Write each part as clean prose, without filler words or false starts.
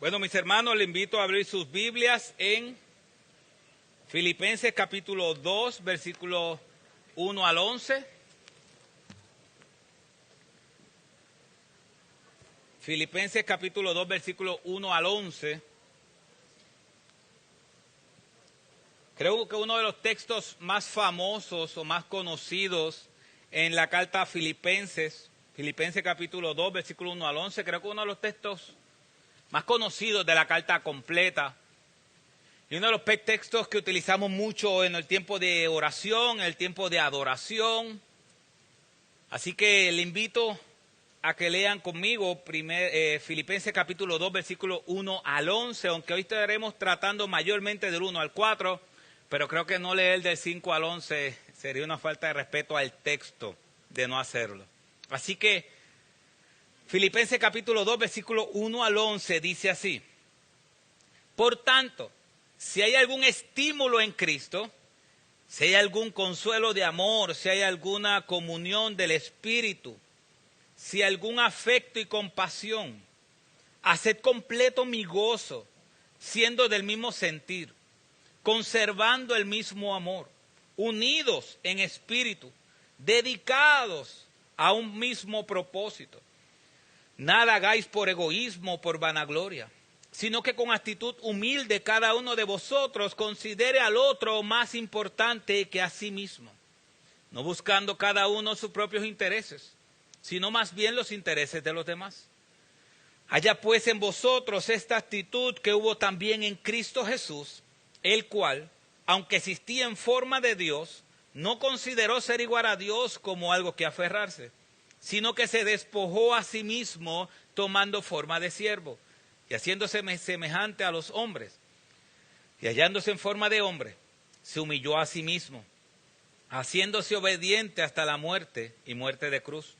Bueno, mis hermanos, les invito a abrir sus Biblias en Filipenses capítulo 2, versículos 1 al 11. Filipenses capítulo 2, versículos 1 al 11. Creo que uno de los textos más famosos o más conocidos en la carta a Filipenses capítulo 2, versículo 1 al 11, creo que uno de los textos más conocidos de la carta completa. Y uno de los textos que utilizamos mucho en el tiempo de oración, en el tiempo de adoración. Así que le invito a que lean conmigo Filipenses capítulo 2, versículo 1 al 11, aunque hoy estaremos tratando mayormente del 1 al 4, pero creo que no leer del 5 al 11 sería una falta de respeto al texto de no hacerlo. Así que Filipenses capítulo 2, versículo 1 al 11 dice así: Por tanto, si hay algún estímulo en Cristo, si hay algún consuelo de amor, si hay alguna comunión del Espíritu, si hay algún afecto y compasión, haced completo mi gozo, siendo del mismo sentir, conservando el mismo amor, unidos en espíritu, dedicados a un mismo propósito. Nada hagáis por egoísmo o por vanagloria, sino que con actitud humilde cada uno de vosotros considere al otro más importante que a sí mismo, no buscando cada uno sus propios intereses, sino más bien los intereses de los demás. Haya pues en vosotros esta actitud que hubo también en Cristo Jesús, el cual, aunque existía en forma de Dios, no consideró ser igual a Dios como algo que aferrarse, sino que se despojó a sí mismo tomando forma de siervo y haciéndose semejante a los hombres. Y hallándose en forma de hombre, se humilló a sí mismo, haciéndose obediente hasta la muerte y muerte de cruz.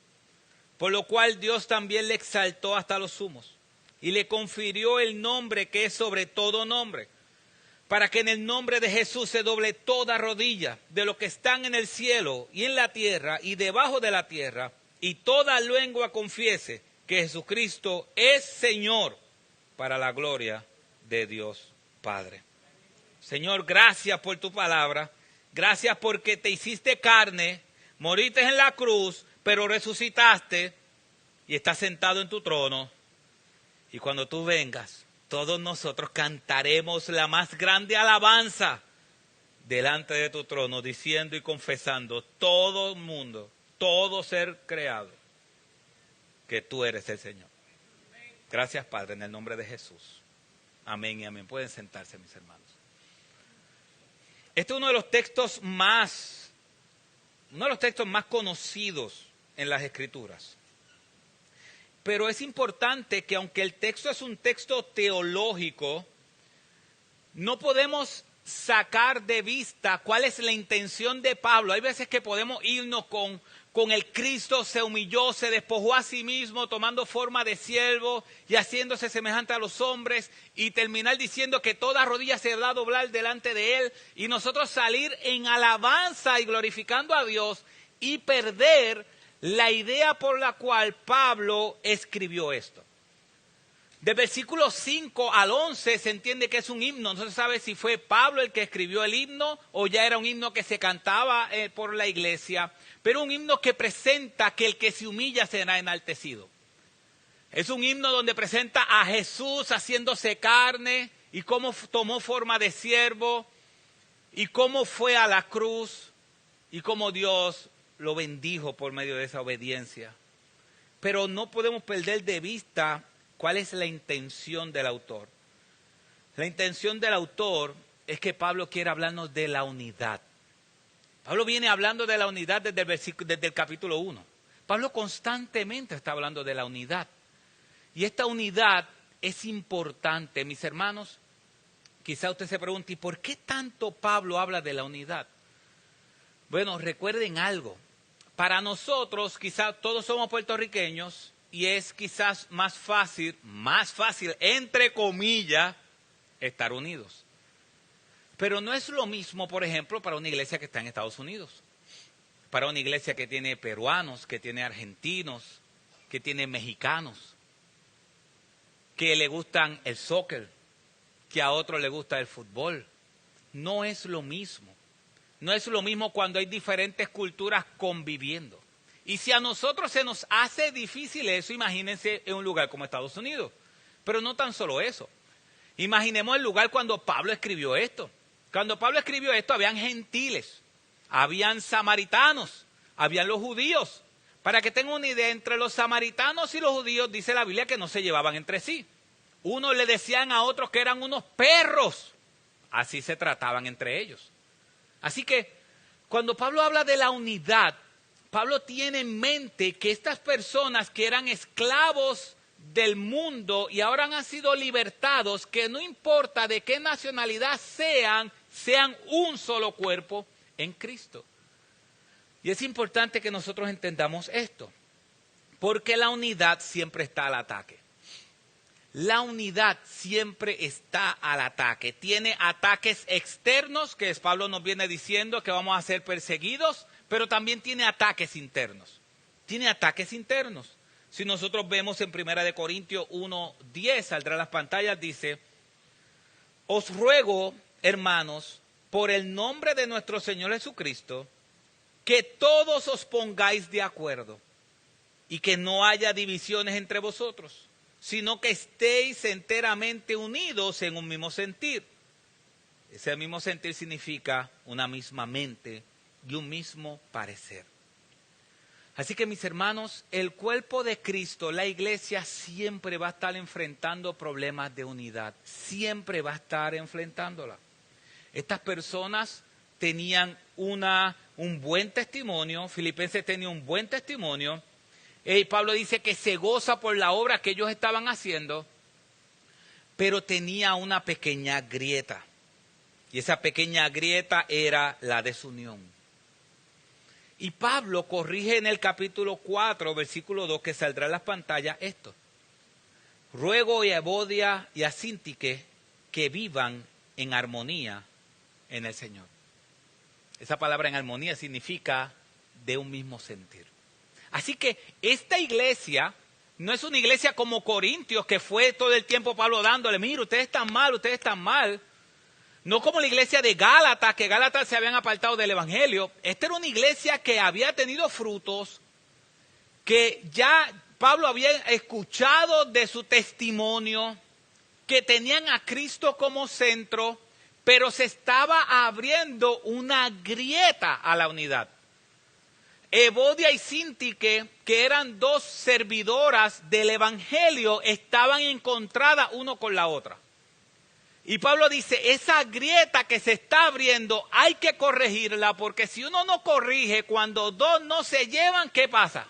Por lo cual Dios también le exaltó hasta los sumos y le confirió el nombre que es sobre todo nombre, para que en el nombre de Jesús se doble toda rodilla de los que están en el cielo y en la tierra y debajo de la tierra, y toda lengua confiese que Jesucristo es Señor, para la gloria de Dios Padre. Señor, gracias por tu palabra. Gracias porque te hiciste carne, moriste en la cruz, pero resucitaste y estás sentado en tu trono. Y cuando tú vengas, todos nosotros cantaremos la más grande alabanza delante de tu trono, diciendo y confesando todo el mundo, todo ser creado, que tú eres el Señor. Gracias, Padre, en el nombre de Jesús. Amén y amén. Pueden sentarse, mis hermanos. Este es uno de los textos más conocidos en las Escrituras. Pero es importante que aunque el texto es un texto teológico, no podemos sacar de vista cuál es la intención de Pablo. Hay veces que podemos irnos con el Cristo se humilló, se despojó a sí mismo, tomando forma de siervo y haciéndose semejante a los hombres, y terminar diciendo que toda rodilla se va a doblar delante de él, y nosotros salir en alabanza y glorificando a Dios y perder la idea por la cual Pablo escribió esto. Del versículo 5 al 11 se entiende que es un himno. No se sabe si fue Pablo el que escribió el himno o ya era un himno que se cantaba por la iglesia, pero un himno que presenta que el que se humilla será enaltecido. Es un himno donde presenta a Jesús haciéndose carne y cómo tomó forma de siervo y cómo fue a la cruz y cómo Dios lo bendijo por medio de esa obediencia. Pero no podemos perder de vista cuál es la intención del autor. La intención del autor es que Pablo quiere hablarnos de la unidad. Pablo viene hablando de la unidad desde el capítulo 1. Pablo constantemente está hablando de la unidad. Y esta unidad es importante, mis hermanos. Quizá usted se pregunte, ¿y por qué tanto Pablo habla de la unidad? Bueno, recuerden algo. Para nosotros, quizá todos somos puertorriqueños y es quizás más fácil, entre comillas, estar unidos. Pero no es lo mismo, por ejemplo, para una iglesia que está en Estados Unidos. Para una iglesia que tiene peruanos, que tiene argentinos, que tiene mexicanos. que le gustan el soccer, que a otros le gusta el fútbol. No es lo mismo. No es lo mismo cuando hay diferentes culturas conviviendo. Y si a nosotros se nos hace difícil eso, imagínense en un lugar como Estados Unidos. Pero no tan solo eso. Imaginemos el lugar cuando Pablo escribió esto. Cuando Pablo escribió esto, habían gentiles, habían samaritanos, habían los judíos. Para que tengan una idea, entre los samaritanos y los judíos dice la Biblia que no se llevaban entre sí. Unos le decían a otros que eran unos perros. Así se trataban entre ellos. Así que cuando Pablo habla de la unidad, Pablo tiene en mente que estas personas que eran esclavos del mundo y ahora han sido libertados, que no importa de qué nacionalidad sean un solo cuerpo en Cristo. Y es importante que nosotros entendamos esto, porque la unidad siempre está al ataque. La unidad siempre está al ataque. Tiene ataques externos, que Pablo nos viene diciendo que vamos a ser perseguidos, pero también tiene ataques internos. Tiene ataques internos. Si nosotros vemos en 1 Corintios 1:10, saldrá a las pantallas, dice: os ruego, hermanos, por el nombre de nuestro Señor Jesucristo, que todos os pongáis de acuerdo y que no haya divisiones entre vosotros, sino que estéis enteramente unidos en un mismo sentir. Ese mismo sentir significa una misma mente y un mismo parecer. Así que, mis hermanos, el cuerpo de Cristo, la iglesia, siempre va a estar enfrentando problemas de unidad. Siempre va a estar enfrentándola. Estas personas tenían un buen testimonio. Filipenses tenía un buen testimonio. Y Pablo dice que se goza por la obra que ellos estaban haciendo, pero tenía una pequeña grieta. Y esa pequeña grieta era la desunión. Y Pablo corrige en el capítulo 4, versículo 2, que saldrá en las pantallas, esto: ruego a Evodia y a Síntique que vivan en armonía en el Señor. Esa palabra en armonía significa de un mismo sentir. Así que esta iglesia no es una iglesia como Corintios, que fue todo el tiempo Pablo dándole: mira, ustedes están mal, ustedes están mal. No como la iglesia de Gálatas, que Gálatas se habían apartado del evangelio. Esta era una iglesia que había tenido frutos, que ya Pablo había escuchado de su testimonio, que tenían a Cristo como centro, pero se estaba abriendo una grieta a la unidad. Evodia y Síntique, que eran dos servidoras del evangelio, estaban encontradas uno con la otra. Y Pablo dice: esa grieta que se está abriendo hay que corregirla, porque si uno no corrige, cuando dos no se llevan, ¿qué pasa?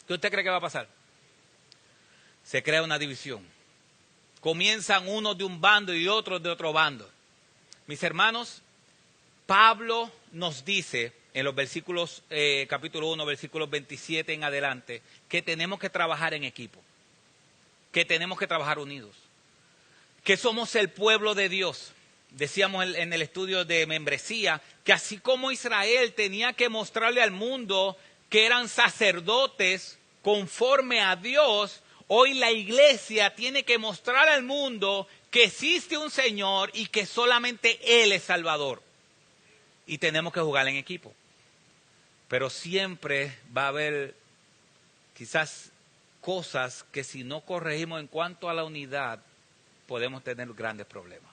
¿Qué usted cree que va a pasar? Se crea una división. Comienzan unos de un bando y otros de otro bando. Mis hermanos, Pablo nos dice en los versículos, capítulo 1, versículos 27 en adelante, que tenemos que trabajar en equipo, que tenemos que trabajar unidos, que somos el pueblo de Dios. Decíamos en el estudio de membresía que así como Israel tenía que mostrarle al mundo que eran sacerdotes conforme a Dios, hoy la iglesia tiene que mostrar al mundo que existe un Señor y que solamente Él es Salvador. Y tenemos que jugar en equipo. Pero siempre va a haber quizás cosas que si no corregimos en cuanto a la unidad, podemos tener grandes problemas.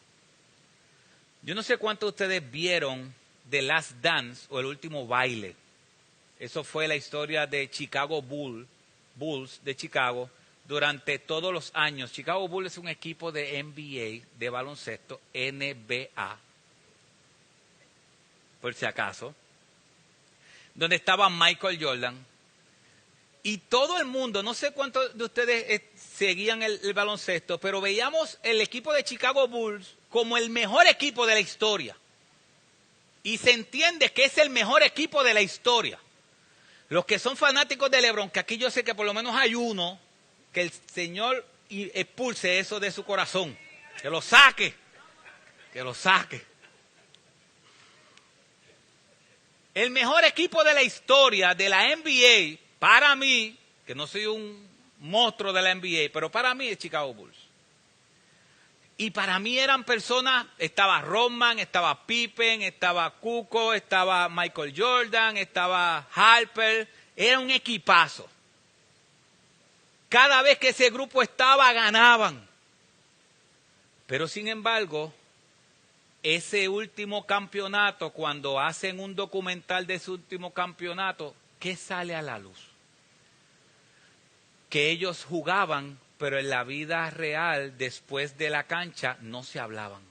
Yo no sé cuántos de ustedes vieron The Last Dance o El Último Baile. Eso fue la historia de Chicago Bulls de Chicago durante todos los años. Chicago Bulls es un equipo de NBA, de baloncesto, NBA, por si acaso, donde estaba Michael Jordan. Y todo el mundo, no sé cuántos de ustedes seguían el baloncesto, pero veíamos el equipo de Chicago Bulls como el mejor equipo de la historia. Y se entiende que es el mejor equipo de la historia. Los que son fanáticos de LeBron, que aquí yo sé que por lo menos hay uno, que el Señor expulse eso de su corazón. Que lo saque. Que lo saque. El mejor equipo de la historia de la NBA, para mí, que no soy un monstruos de la NBA, pero para mí es Chicago Bulls. Y para mí eran personas, estaba Rodman, estaba Pippen, estaba Kukoc, estaba Michael Jordan, estaba Harper, era un equipazo. Cada vez que ese grupo estaba, ganaban. Pero sin embargo, ese último campeonato, cuando hacen un documental de ese último campeonato, ¿qué sale a la luz? Que ellos jugaban, pero en la vida real, después de la cancha, no se hablaban.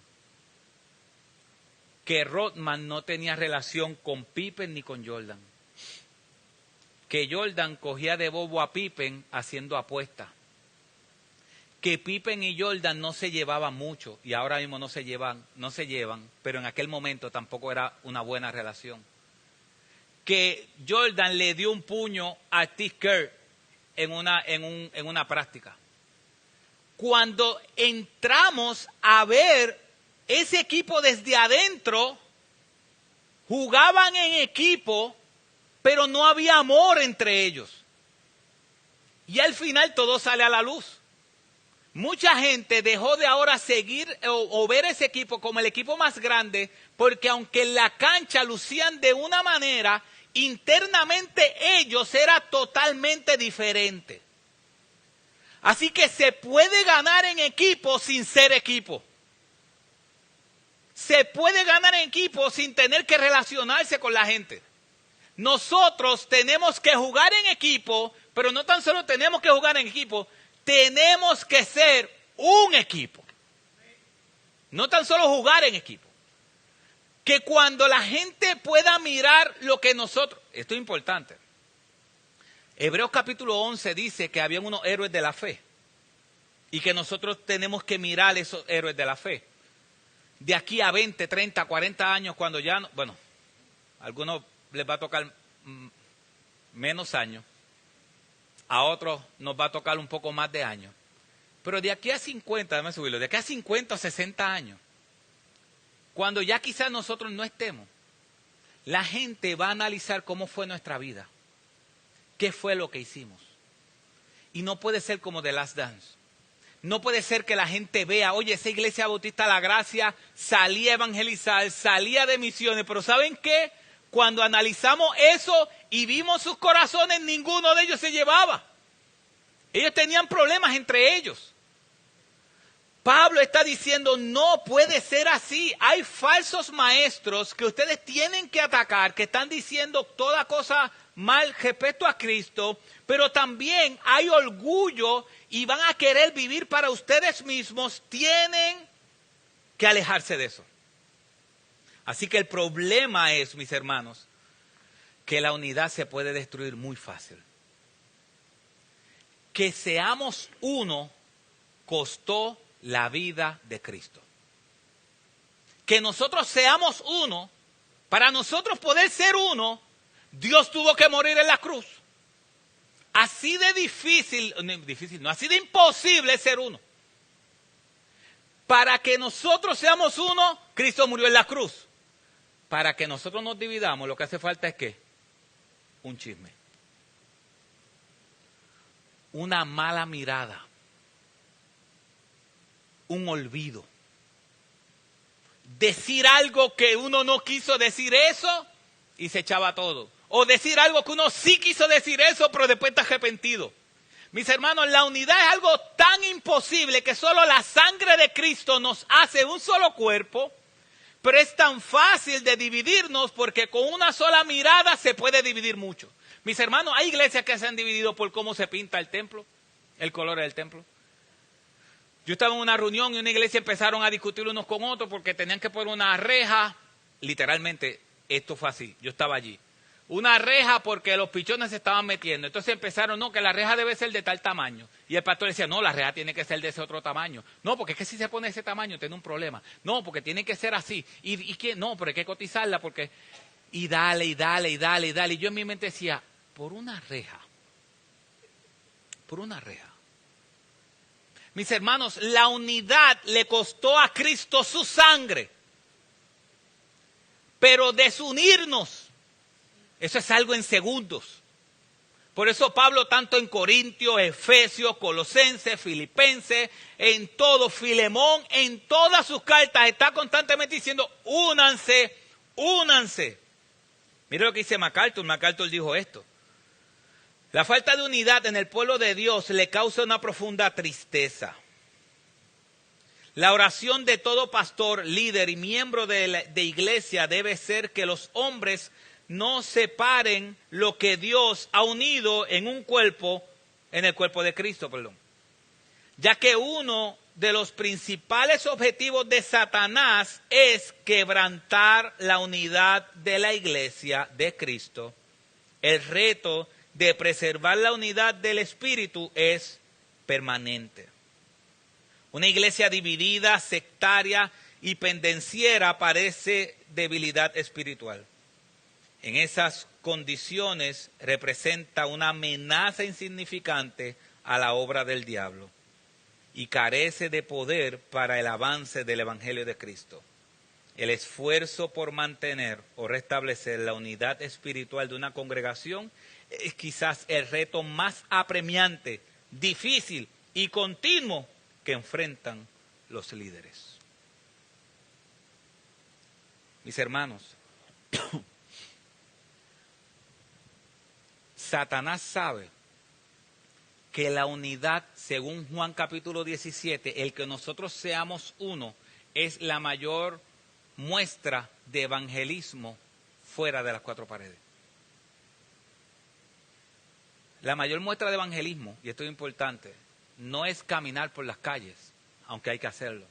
Que Rodman no tenía relación con Pippen ni con Jordan. Que Jordan cogía de bobo a Pippen haciendo apuestas. Que Pippen y Jordan no se llevaban mucho y ahora mismo no se llevan, pero en aquel momento tampoco era una buena relación. Que Jordan le dio un puño a Steve Kerr en una práctica. Cuando entramos a ver ese equipo desde adentro, jugaban en equipo, pero no había amor entre ellos. Y al final todo sale a la luz. Mucha gente dejó de ahora seguir o ver ese equipo como el equipo más grande, porque aunque en la cancha lucían de una manera, internamente ellos eran totalmente diferentes. Así que se puede ganar en equipo sin ser equipo. Se puede ganar en equipo sin tener que relacionarse con la gente. Nosotros tenemos que jugar en equipo, pero no tan solo tenemos que jugar en equipo, tenemos que ser un equipo. No tan solo jugar en equipo. Que cuando la gente pueda mirar lo que nosotros... Esto es importante. Hebreos capítulo 11 dice que habían unos héroes de la fe. Y que nosotros tenemos que mirar esos héroes de la fe. De aquí a 20, 30, 40 años, cuando ya... Bueno, a algunos les va a tocar menos años. A otros nos va a tocar un poco más de años. Pero de aquí a 50, déjame subirlo, de aquí a 50 o 60 años, cuando ya quizás nosotros no estemos, la gente va a analizar cómo fue nuestra vida. ¿Qué fue lo que hicimos? Y no puede ser como The Last Dance. No puede ser que la gente vea, oye, esa iglesia Bautista La Gracia salía a evangelizar, salía de misiones, pero ¿saben qué? Cuando analizamos eso y vimos sus corazones, ninguno de ellos se llevaba. Ellos tenían problemas entre ellos. Pablo está diciendo, no puede ser así. Hay falsos maestros que ustedes tienen que atacar, que están diciendo toda cosa mal respecto a Cristo, pero también hay orgullo y van a querer vivir para ustedes mismos. Tienen que alejarse de eso. Así que el problema es, mis hermanos, que la unidad se puede destruir muy fácil. Que seamos uno costó la vida de Cristo. Que nosotros seamos uno, para nosotros poder ser uno, Dios tuvo que morir en la cruz. Así de así de imposible es ser uno. Para que nosotros seamos uno, Cristo murió en la cruz. Para que nosotros nos dividamos, lo que hace falta es ¿qué? Un chisme. Una mala mirada. Un olvido. Decir algo que uno no quiso decir eso y se echaba todo. O decir algo que uno sí quiso decir eso, pero después está arrepentido. Mis hermanos, la unidad es algo tan imposible que solo la sangre de Cristo nos hace un solo cuerpo. Pero es tan fácil de dividirnos porque con una sola mirada se puede dividir mucho. Mis hermanos, hay iglesias que se han dividido por cómo se pinta el templo, el color del templo. Yo estaba en una reunión y una iglesia empezaron a discutir unos con otros porque tenían que poner una reja. Literalmente, esto fue así, yo estaba allí. Una reja porque los pichones se estaban metiendo. Entonces empezaron, no, que la reja debe ser de tal tamaño. Y el pastor decía, no, la reja tiene que ser de ese otro tamaño. No, porque es que si se pone ese tamaño tiene un problema. No, porque tiene que ser así. ¿Y qué? No, pero hay que cotizarla porque... Y dale. Y yo en mi mente decía, por una reja. Mis hermanos, la unidad le costó a Cristo su sangre. Pero desunirnos, eso es algo en segundos. Por eso Pablo, tanto en Corintios, Efesios, Colosenses, Filipenses, en todo, Filemón, en todas sus cartas está constantemente diciendo, únanse, únanse. Mira lo que dice MacArthur. MacArthur dijo esto: la falta de unidad en el pueblo de Dios le causa una profunda tristeza. La oración de todo pastor, líder y miembro de iglesia debe ser que los hombres no separen lo que Dios ha unido en el cuerpo de Cristo, ya que uno de los principales objetivos de Satanás es quebrantar la unidad de la iglesia de Cristo. El reto de preservar la unidad del Espíritu es permanente. Una iglesia dividida, sectaria y pendenciera parece debilidad espiritual. En esas condiciones representa una amenaza insignificante a la obra del diablo y carece de poder para el avance del Evangelio de Cristo. El esfuerzo por mantener o restablecer la unidad espiritual de una congregación es quizás el reto más apremiante, difícil y continuo que enfrentan los líderes. Mis hermanos, Satanás sabe que la unidad, según Juan capítulo 17, el que nosotros seamos uno, es la mayor muestra de evangelismo fuera de las cuatro paredes. La mayor muestra de evangelismo, y esto es importante, no es caminar por las calles, aunque hay que hacerlo.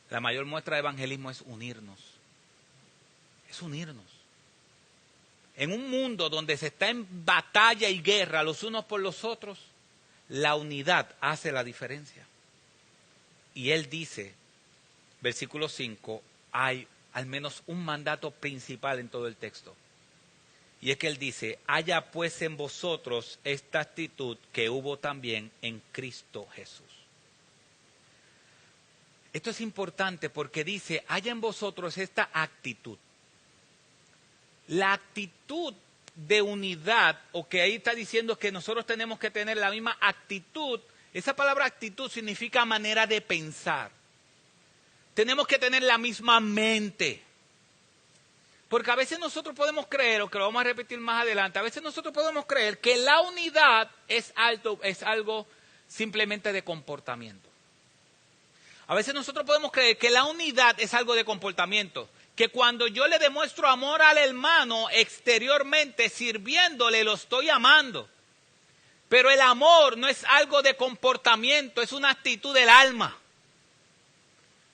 La mayor muestra de evangelismo es unirnos. Es unirnos. En un mundo donde se está en batalla y guerra los unos por los otros, la unidad hace la diferencia. Y él dice, versículo 5, hay al menos un mandato principal en todo el texto. Y es que él dice, haya pues en vosotros esta actitud que hubo también en Cristo Jesús. Esto es importante porque dice, haya en vosotros esta actitud. La actitud de unidad, o que ahí está diciendo que nosotros tenemos que tener la misma actitud, esa palabra actitud significa manera de pensar. Tenemos que tener la misma mente. Porque a veces nosotros podemos creer, o que lo vamos a repetir más adelante, a veces nosotros podemos creer que la unidad es algo simplemente de comportamiento. A veces nosotros podemos creer que la unidad es algo de comportamiento. Que cuando yo le demuestro amor al hermano exteriormente, sirviéndole, lo estoy amando. Pero el amor no es algo de comportamiento, es una actitud del alma.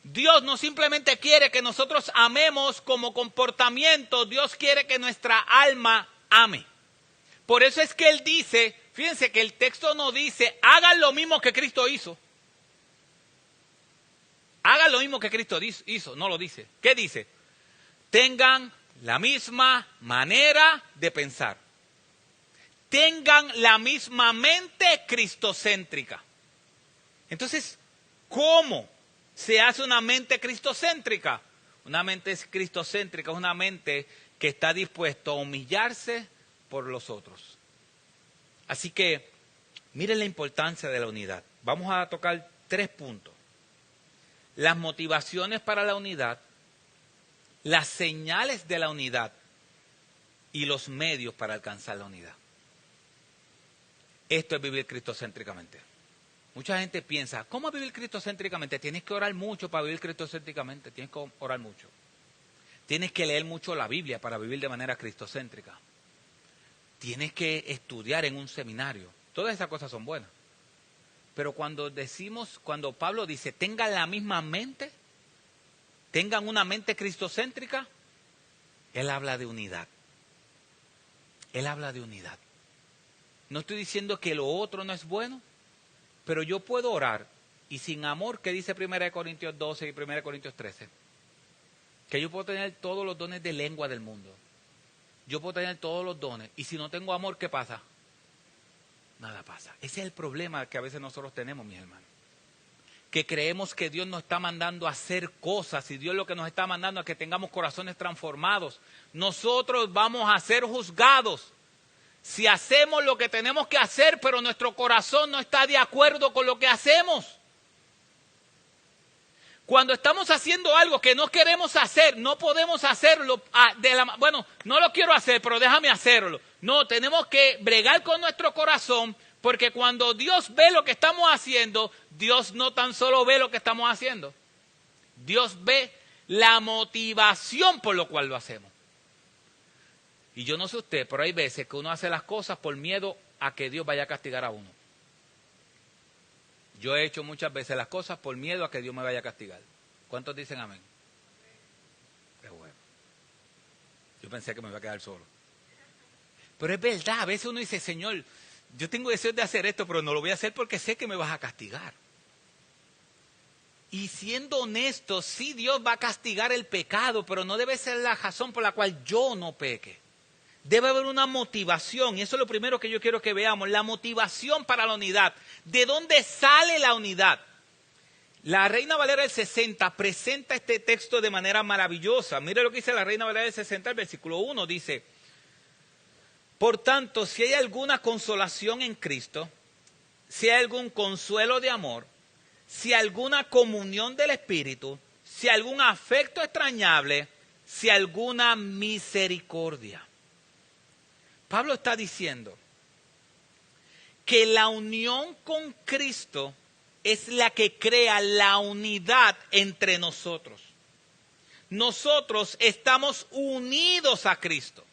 Dios no simplemente quiere que nosotros amemos como comportamiento, Dios quiere que nuestra alma ame. Por eso es que Él dice, fíjense que el texto no dice, hagan lo mismo que Cristo hizo. Hagan lo mismo que Cristo hizo, no lo dice. ¿Qué dice? Tengan la misma manera de pensar. Tengan la misma mente cristocéntrica. Entonces, ¿cómo se hace una mente cristocéntrica? Una mente cristocéntrica es una mente que está dispuesta a humillarse por los otros. Así que, miren la importancia de la unidad. Vamos a tocar 3 puntos. Las motivaciones para la unidad, las señales de la unidad y los medios para alcanzar la unidad. Esto es vivir cristocéntricamente. Mucha gente piensa, ¿cómo vivir cristocéntricamente? Tienes que orar mucho para vivir cristocéntricamente, tienes que orar mucho. Tienes que leer mucho la Biblia para vivir de manera cristocéntrica. Tienes que estudiar en un seminario. Todas esas cosas son buenas. Pero cuando Pablo dice, tengan la misma mente, tengan una mente cristocéntrica, él habla de unidad. Él habla de unidad. No estoy diciendo que lo otro no es bueno, pero yo puedo orar y sin amor, ¿qué dice 1 Corintios 12 y 1 Corintios 13? Que yo puedo tener todos los dones de lengua del mundo. Yo puedo tener todos los dones. Y si no tengo amor, ¿qué pasa? Nada pasa. Ese es el problema que a veces nosotros tenemos, mis hermanos. Que creemos que Dios nos está mandando a hacer cosas y Dios lo que nos está mandando es que tengamos corazones transformados. Nosotros vamos a ser juzgados. si hacemos lo que tenemos que hacer, pero nuestro corazón no está de acuerdo con lo que hacemos. Cuando estamos haciendo algo que no queremos hacer, no podemos hacerlo bueno, no lo quiero hacer, pero déjame hacerlo. No, tenemos que bregar con nuestro corazón, porque cuando Dios ve lo que estamos haciendo, Dios no tan solo ve lo que estamos haciendo. Dios ve la motivación por lo cual lo hacemos. Y yo no sé usted, pero hay veces que uno hace las cosas por miedo a que Dios vaya a castigar a uno. Yo he hecho muchas veces las cosas por miedo a que Dios me vaya a castigar. ¿Cuántos dicen amén? Qué bueno. Yo pensé que me iba a quedar solo. Pero es verdad, a veces uno dice, Señor, yo tengo deseo de hacer esto, pero no lo voy a hacer porque sé que me vas a castigar. Y siendo honesto, sí, Dios va a castigar el pecado, pero no debe ser la razón por la cual yo no peque. Debe haber una motivación, y eso es lo primero que yo quiero que veamos, la motivación para la unidad. ¿De dónde sale la unidad? La Reina Valera del 60 presenta este texto de manera maravillosa. Mire lo que dice la Reina Valera del 60, el versículo 1, dice: por tanto, si hay alguna consolación en Cristo, si hay algún consuelo de amor, si hay alguna comunión del Espíritu, si hay algún afecto extrañable, si hay alguna misericordia. Pablo está diciendo que la unión con Cristo es la que crea la unidad entre nosotros. Nosotros estamos unidos a Cristo.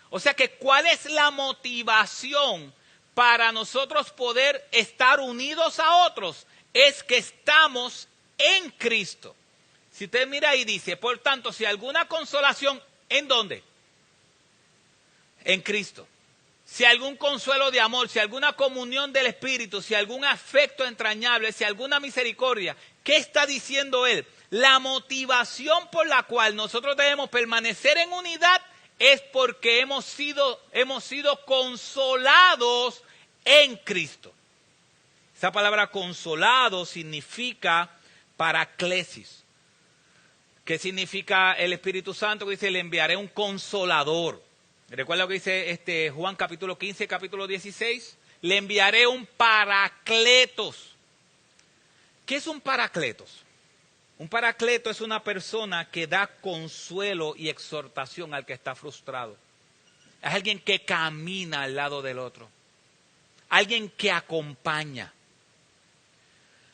O sea que, ¿cuál es la motivación para nosotros poder estar unidos a otros? Es que estamos en Cristo. Si usted mira ahí dice, por tanto, si alguna consolación, ¿en dónde? En Cristo. Si algún consuelo de amor, si alguna comunión del Espíritu, si algún afecto entrañable, si alguna misericordia, ¿qué está diciendo él? La motivación por la cual nosotros debemos permanecer en unidad es porque hemos sido consolados en Cristo. Esa palabra consolado significa paraclesis. ¿Qué significa el Espíritu Santo? Que dice, le enviaré un consolador. ¿Recuerda lo que dice Juan capítulo 15, capítulo 16? Le enviaré un paracletos. ¿Qué es un paracletos? Un paracleto es una persona que da consuelo y exhortación al que está frustrado. Es alguien que camina al lado del otro. Alguien que acompaña.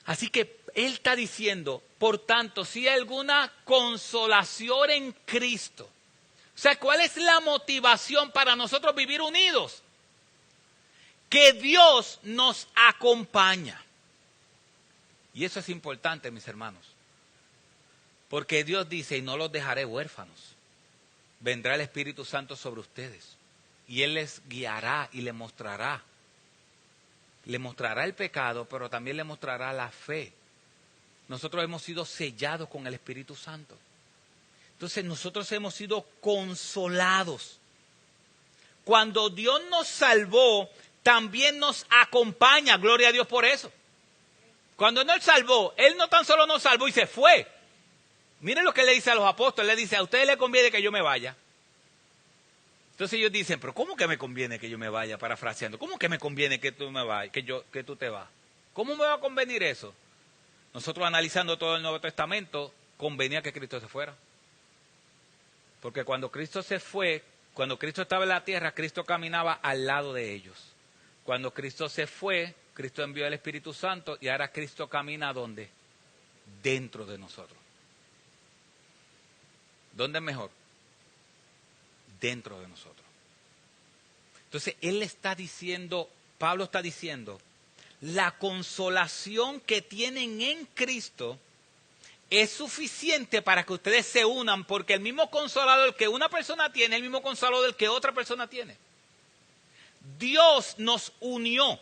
Así que él está diciendo, por tanto, si hay alguna consolación en Cristo. O sea, ¿cuál es la motivación para nosotros vivir unidos? Que Dios nos acompaña. Y eso es importante, mis hermanos. Porque Dios dice, y no los dejaré huérfanos. Vendrá el Espíritu Santo sobre ustedes. Y Él les guiará y les mostrará. Le mostrará el pecado, pero también le mostrará la fe. Nosotros hemos sido sellados con el Espíritu Santo. Entonces nosotros hemos sido consolados. Cuando Dios nos salvó, también nos acompaña. Gloria a Dios por eso. Cuando Él nos salvó, Él no tan solo nos salvó y se fue. Miren lo que le dice a los apóstoles. Le dice, a ustedes les conviene que yo me vaya. Entonces ellos dicen, pero ¿cómo que me conviene que yo me vaya? Parafraseando. ¿Cómo que me conviene que tú me vayas, que tú te vas? ¿Cómo me va a convenir eso? Nosotros analizando todo el Nuevo Testamento, convenía que Cristo se fuera. Porque cuando Cristo se fue, cuando Cristo estaba en la tierra, Cristo caminaba al lado de ellos. Cuando Cristo se fue, Cristo envió el Espíritu Santo y ahora Cristo camina ¿dónde? Dentro de nosotros. ¿Dónde es mejor? Dentro de nosotros. Entonces, él está diciendo, Pablo está diciendo, la consolación que tienen en Cristo es suficiente para que ustedes se unan, porque el mismo consolador que una persona tiene, el mismo consolador que otra persona tiene. Dios nos unió.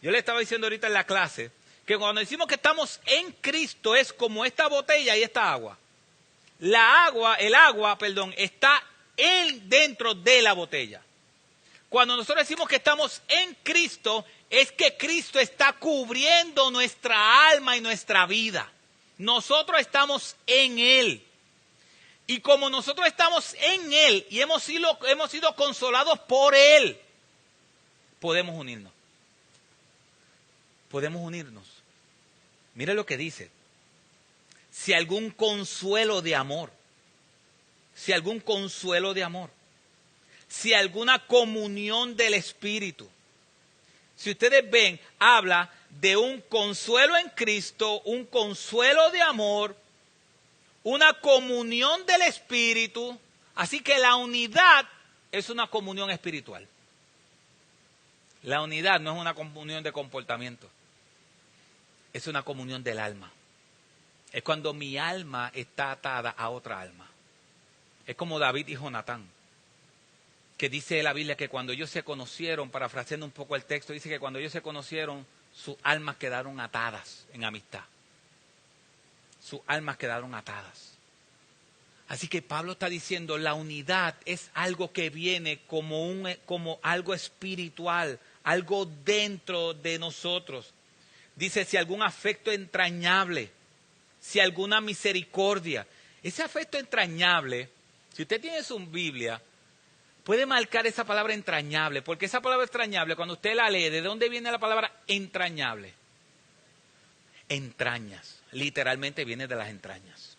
Yo le estaba diciendo ahorita en la clase, que cuando decimos que estamos en Cristo es como esta botella y esta agua. El agua, está dentro de la botella. Cuando nosotros decimos que estamos en Cristo, es que Cristo está cubriendo nuestra alma y nuestra vida. Nosotros estamos en Él. Y como nosotros estamos en Él y hemos sido consolados por Él, podemos unirnos. Podemos unirnos. Mire lo que dice. Si algún consuelo de amor, si algún consuelo de amor, si alguna comunión del Espíritu. Si ustedes ven, habla de un consuelo en Cristo, un consuelo de amor, una comunión del Espíritu. Así que la unidad es una comunión espiritual. La unidad no es una comunión de comportamiento, es una comunión del alma. Es cuando mi alma está atada a otra alma. Es como David y Jonatán, que dice la Biblia que cuando ellos se conocieron, parafraseando un poco el texto, dice que cuando ellos se conocieron, sus almas quedaron atadas en amistad. Sus almas quedaron atadas. Así que Pablo está diciendo, la unidad es algo que viene como algo espiritual, algo dentro de nosotros. Dice, si algún afecto entrañable, si alguna misericordia. Ese afecto entrañable, si usted tiene su Biblia, puede marcar esa palabra entrañable, porque esa palabra entrañable, cuando usted la lee, ¿de dónde viene la palabra entrañable? Entrañas, literalmente viene de las entrañas.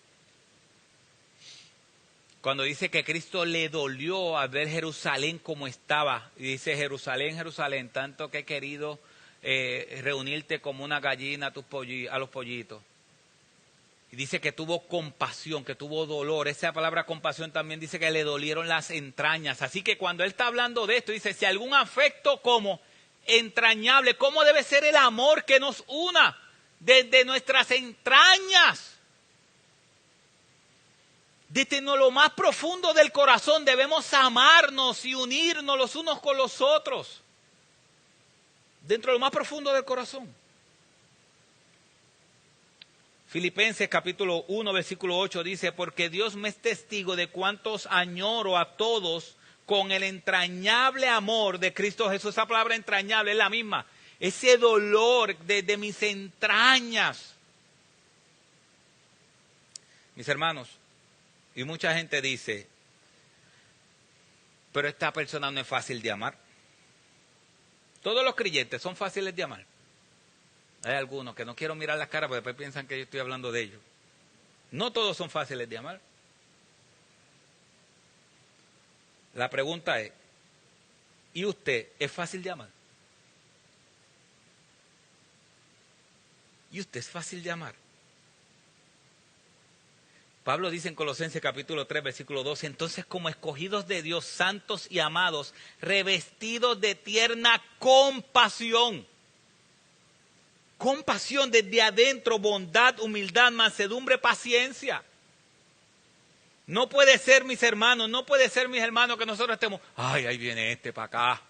Cuando dice que Cristo le dolió al ver Jerusalén como estaba, y dice Jerusalén, Jerusalén, tanto que he querido reunirte como una gallina a los pollitos. Y dice que tuvo compasión, que tuvo dolor. Esa palabra compasión también dice que le dolieron las entrañas. Así que cuando él está hablando de esto, dice, si algún afecto como entrañable, ¿cómo debe ser el amor que nos una desde nuestras entrañas? Desde lo más profundo del corazón debemos amarnos y unirnos los unos con los otros. Dentro de lo más profundo del corazón. Filipenses capítulo 1, versículo 8 dice, porque Dios me es testigo de cuántos añoro a todos con el entrañable amor de Cristo Jesús. Esa palabra entrañable es la misma. Ese dolor de mis entrañas. Mis hermanos, y mucha gente dice, pero esta persona no es fácil de amar. Todos los creyentes son fáciles de amar. Hay algunos que no quiero mirar las caras porque después piensan que yo estoy hablando de ellos. No todos son fáciles de amar. La pregunta es, ¿y usted es fácil de amar? ¿Y usted es fácil de amar? Pablo dice en Colosenses capítulo 3, versículo 12, entonces como escogidos de Dios, santos y amados, revestidos de tierna compasión. Compasión desde adentro, bondad, humildad, mansedumbre, paciencia. No puede ser, mis hermanos, no puede ser, mis hermanos, que nosotros estemos, ay, ahí viene este para acá.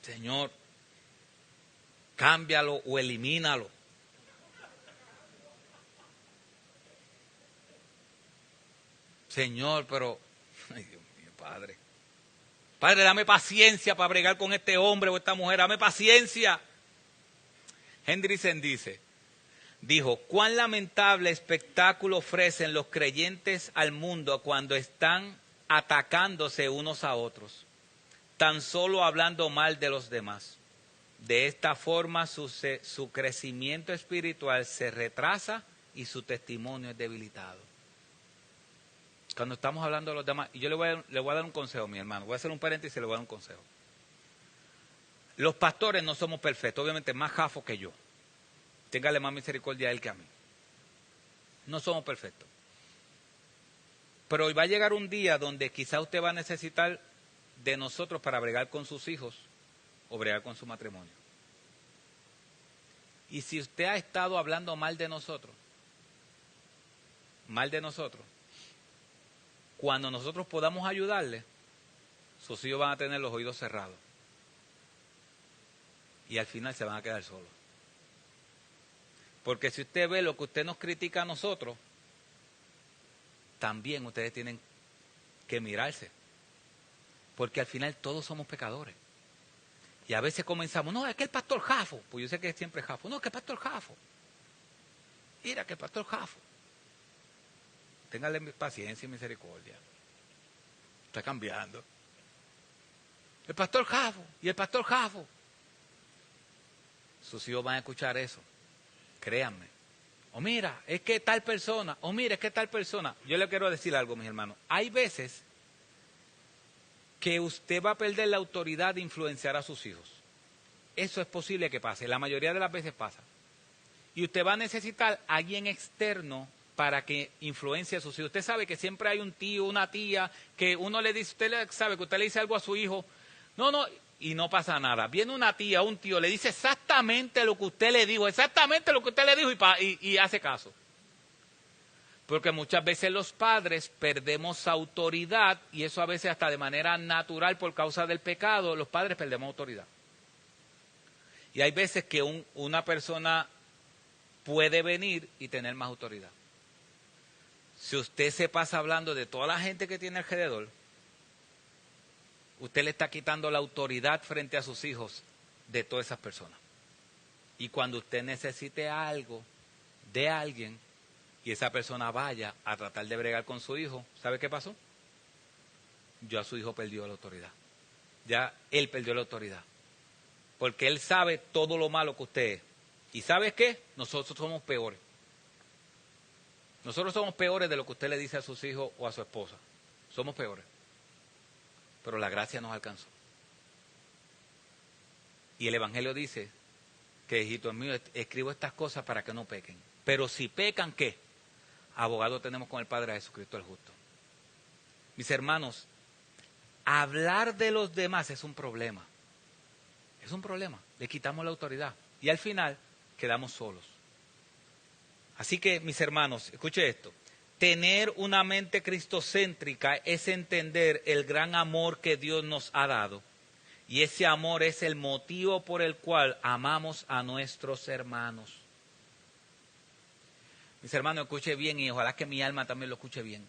Señor, cámbialo o elimínalo. Señor, pero, ay Dios mío, Padre. Padre, dame paciencia para bregar con este hombre o esta mujer, dame paciencia. Hendrickson dijo, cuán lamentable espectáculo ofrecen los creyentes al mundo cuando están atacándose unos a otros, tan solo hablando mal de los demás. De esta forma su crecimiento espiritual se retrasa y su testimonio es debilitado. Cuando estamos hablando de los demás, y yo le voy a dar un consejo, mi hermano, voy a hacer un paréntesis y le voy a dar un consejo. Los pastores no somos perfectos, obviamente más jafo que yo. Téngale más misericordia a él que a mí. No somos perfectos. Pero hoy va a llegar un día donde quizá usted va a necesitar de nosotros para bregar con sus hijos o bregar con su matrimonio. Y si usted ha estado hablando mal de nosotros, cuando nosotros podamos ayudarle, sus hijos van a tener los oídos cerrados. Y al final se van a quedar solos. Porque si usted ve lo que usted nos critica a nosotros, también ustedes tienen que mirarse. Porque al final todos somos pecadores. Y a veces comenzamos, no, es que el pastor Jafo, pues yo sé que es siempre Jafo, no, es que el pastor Jafo. Mira que el pastor Jafo. Téngale paciencia y misericordia. Está cambiando. el pastor Jafo y el pastor Jafo. Sus hijos van a escuchar eso, créanme. O mira, es que tal persona, o mira, es que tal persona. Yo le quiero decir algo, mis hermanos. Hay veces que usted va a perder la autoridad de influenciar a sus hijos. Eso es posible que pase, la mayoría de las veces pasa. Y usted va a necesitar a alguien externo para que influencie a sus hijos. Usted sabe que siempre hay un tío, una tía, que uno le dice, usted sabe que usted le dice algo a su hijo, no, y no pasa nada. Viene una tía, un tío, le dice exactamente lo que usted le dijo, y hace caso. Porque muchas veces los padres perdemos autoridad, y eso a veces hasta de manera natural por causa del pecado, los padres perdemos autoridad. Y hay veces que una persona puede venir y tener más autoridad. Si usted se pasa hablando de toda la gente que tiene alrededor, usted le está quitando la autoridad frente a sus hijos de todas esas personas. Y cuando usted necesite algo de alguien y esa persona vaya a tratar de bregar con su hijo, ¿sabe qué pasó? Ya su hijo perdió la autoridad. Ya él perdió la autoridad. Porque él sabe todo lo malo que usted es. ¿Y sabe qué? Nosotros somos peores. Nosotros somos peores de lo que usted le dice a sus hijos o a su esposa. Somos peores. Pero la gracia nos alcanzó. Y el Evangelio dice que, hijitos míos, escribo estas cosas para que no pequen. Pero si pecan, ¿qué? Abogado tenemos con el Padre Jesucristo el justo. Mis hermanos, hablar de los demás es un problema. Es un problema. Le quitamos la autoridad. Y al final quedamos solos. Así que, mis hermanos, escuche esto. Tener una mente cristocéntrica es entender el gran amor que Dios nos ha dado. Y ese amor es el motivo por el cual amamos a nuestros hermanos. Mis hermanos, escuche bien y ojalá que mi alma también lo escuche bien.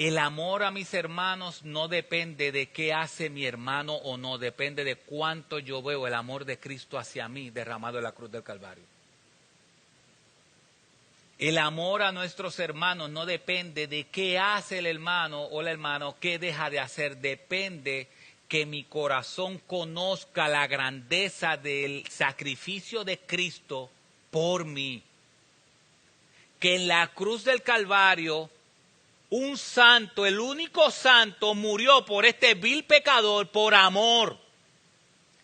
El amor a mis hermanos no depende de qué hace mi hermano o no, depende de cuánto yo veo el amor de Cristo hacia mí derramado en la cruz del Calvario. El amor a nuestros hermanos no depende de qué hace el hermano o la hermana, qué deja de hacer, depende que mi corazón conozca la grandeza del sacrificio de Cristo por mí. Que en la cruz del Calvario un santo, el único santo, murió por este vil pecador por amor.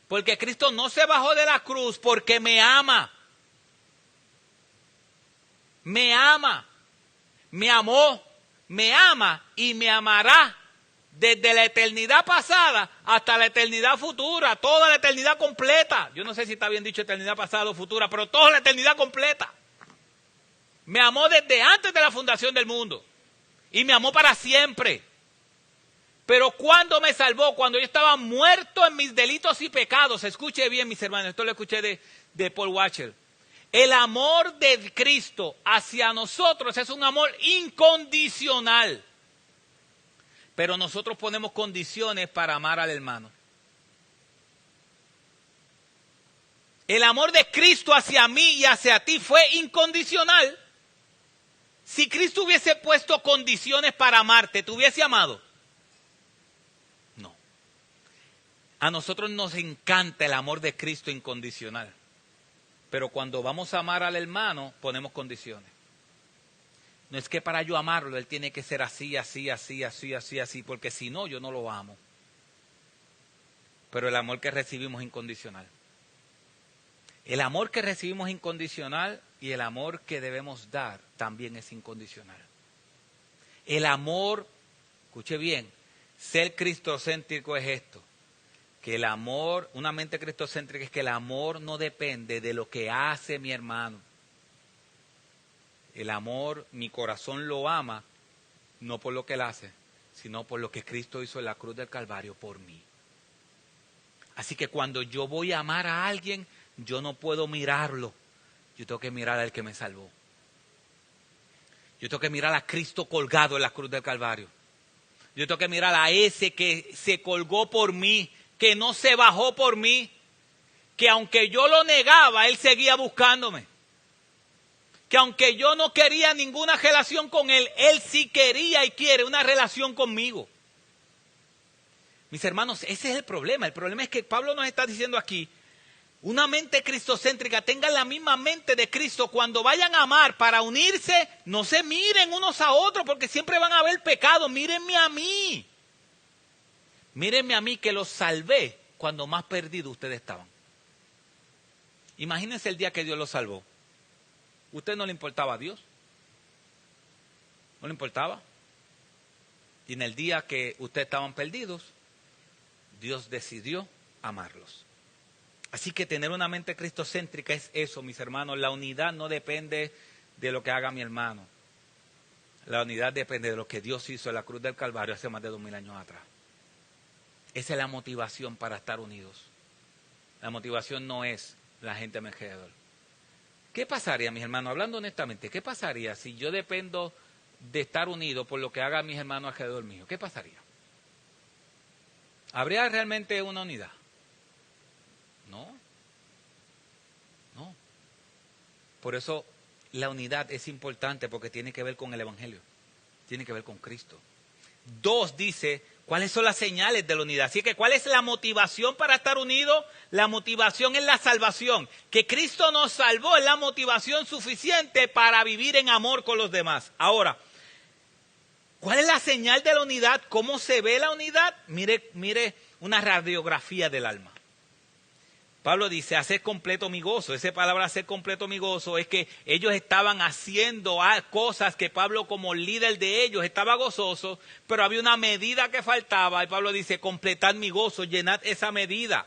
Porque Cristo no se bajó de la cruz porque me ama. Me ama, me amó, me ama y me amará desde la eternidad pasada hasta la eternidad futura, toda la eternidad completa. Yo no sé si está bien dicho eternidad pasada o futura, pero toda la eternidad completa. Me amó desde antes de la fundación del mundo. Y me amó para siempre. Pero cuando me salvó, cuando yo estaba muerto en mis delitos y pecados, escuche bien, mis hermanos, esto lo escuché de Paul Washer. El amor de Cristo hacia nosotros es un amor incondicional. Pero nosotros ponemos condiciones para amar al hermano. El amor de Cristo hacia mí y hacia ti fue incondicional. Si Cristo hubiese puesto condiciones para amarte, ¿te hubiese amado? No. A nosotros nos encanta el amor de Cristo incondicional. Pero cuando vamos a amar al hermano, ponemos condiciones. No es que para yo amarlo, él tiene que ser así, así, así, así, así, así, porque si no, yo no lo amo. Pero el amor que recibimos es incondicional. El amor que recibimos es incondicional y el amor que debemos dar también es incondicional. El amor, escuche bien, ser cristocéntrico es esto. Que el amor, una mente cristocéntrica es que el amor no depende de lo que hace mi hermano. El amor, mi corazón lo ama, no por lo que él hace, sino por lo que Cristo hizo en la cruz del Calvario por mí. Así que cuando yo voy a amar a alguien, yo no puedo mirarlo. Yo tengo que mirar al que me salvó. Yo tengo que mirar a Cristo colgado en la cruz del Calvario. Yo tengo que mirar a ese que se colgó por mí, que no se bajó por mí, que aunque yo lo negaba, él seguía buscándome. Que aunque yo no quería ninguna relación con él, él sí quería y quiere una relación conmigo. Mis hermanos, ese es el problema. El problema es que Pablo nos está diciendo aquí, una mente cristocéntrica, tengan la misma mente de Cristo. Cuando vayan a amar para unirse, no se miren unos a otros porque siempre van a haber pecado. Mírenme a mí. Mírenme a mí que los salvé cuando más perdidos ustedes estaban. Imagínense el día que Dios los salvó. ¿Usted no le importaba a Dios? ¿No le importaba? Y en el día que ustedes estaban perdidos, Dios decidió amarlos. Así que tener una mente cristocéntrica es eso, mis hermanos. La unidad no depende de lo que haga mi hermano. La unidad depende de lo que Dios hizo en la cruz del Calvario hace más de 2000 años atrás. Esa es la motivación para estar unidos. La motivación no es la gente a mi alrededor. ¿Qué pasaría, mis hermanos? Hablando honestamente, ¿qué pasaría si yo dependo de estar unido por lo que hagan mis hermanos alrededor mío? ¿Qué pasaría? ¿Habría realmente una unidad? No. Por eso la unidad es importante porque tiene que ver con el Evangelio. Tiene que ver con Cristo. 2 dice, ¿cuáles son las señales de la unidad? Así que, ¿cuál es la motivación para estar unidos? La motivación es la salvación. Que Cristo nos salvó es la motivación suficiente para vivir en amor con los demás. Ahora, ¿cuál es la señal de la unidad? ¿Cómo se ve la unidad? Mire una radiografía del alma. Pablo dice, hacer completo mi gozo. Esa palabra hacer completo mi gozo es que ellos estaban haciendo cosas que Pablo como líder de ellos estaba gozoso, pero había una medida que faltaba y Pablo dice, completad mi gozo, llenad esa medida.